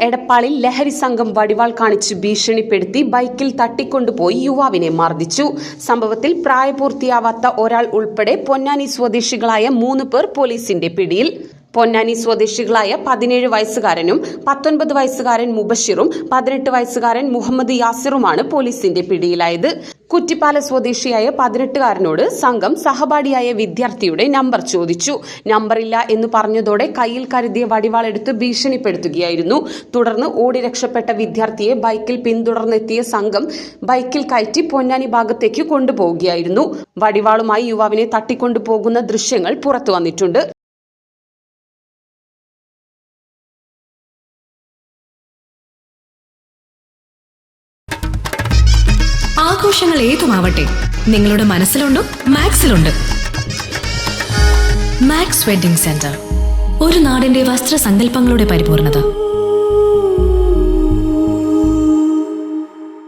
എടപ്പാളിൽ ലഹരി സംഘം വടിവാൾ കാണിച്ച് ഭീഷണിപ്പെടുത്തി ബൈക്കിൽ തട്ടിക്കൊണ്ടുപോയി യുവാവിനെ മർദ്ദിച്ചു. സംഭവത്തിൽ പ്രായപൂർത്തിയാവാത്ത ഒരാൾ ഉൾപ്പെടെ പൊന്നാനി സ്വദേശികളായ 3 പേർ പോലീസിന്റെ പിടിയിൽ. പൊന്നാനി സ്വദേശികളായ 17 വയസ്സുകാരനും 19 വയസ്സുകാരൻ മുബഷിറും 18 വയസ്സുകാരൻ മുഹമ്മദ് യാസിറുമാണ് പോലീസിന്റെ പിടിയിലായത്. കുറ്റിപ്പാല സ്വദേശിയായ 18-കാരനോട് സംഘം സഹപാഠിയായ വിദ്യാർത്ഥിയുടെ നമ്പർ ചോദിച്ചു. നമ്പറില്ല എന്ന് പറഞ്ഞതോടെ കയ്യിൽ കരുതിയ വടിവാളെടുത്ത് ഭീഷണിപ്പെടുത്തുകയായിരുന്നു. തുടർന്ന് ഓടി രക്ഷപ്പെട്ട വിദ്യാർത്ഥിയെ ബൈക്കിൽ പിന്തുടർന്നെത്തിയ സംഘം ബൈക്കിൽ കയറ്റി പൊന്നാനി ഭാഗത്തേക്ക് കൊണ്ടുപോവുകയായിരുന്നു. വടിവാളുമായി യുവാവിനെ തട്ടിക്കൊണ്ടുപോകുന്ന ദൃശ്യങ്ങൾ പുറത്തു വന്നിട്ടുണ്ട്. ആഘോഷങ്ങൾ ഏതുമാവട്ടെ, നിങ്ങളുടെ മനസ്സിലുണ്ടോ? മാക്സിലുണ്ട്. മാക്സ് വെഡിംഗ് സെന്റർ, ഒരു നാടിന്റെ വസ്ത്രസങ്കല്പങ്ങളുടെ പരിപൂർണത.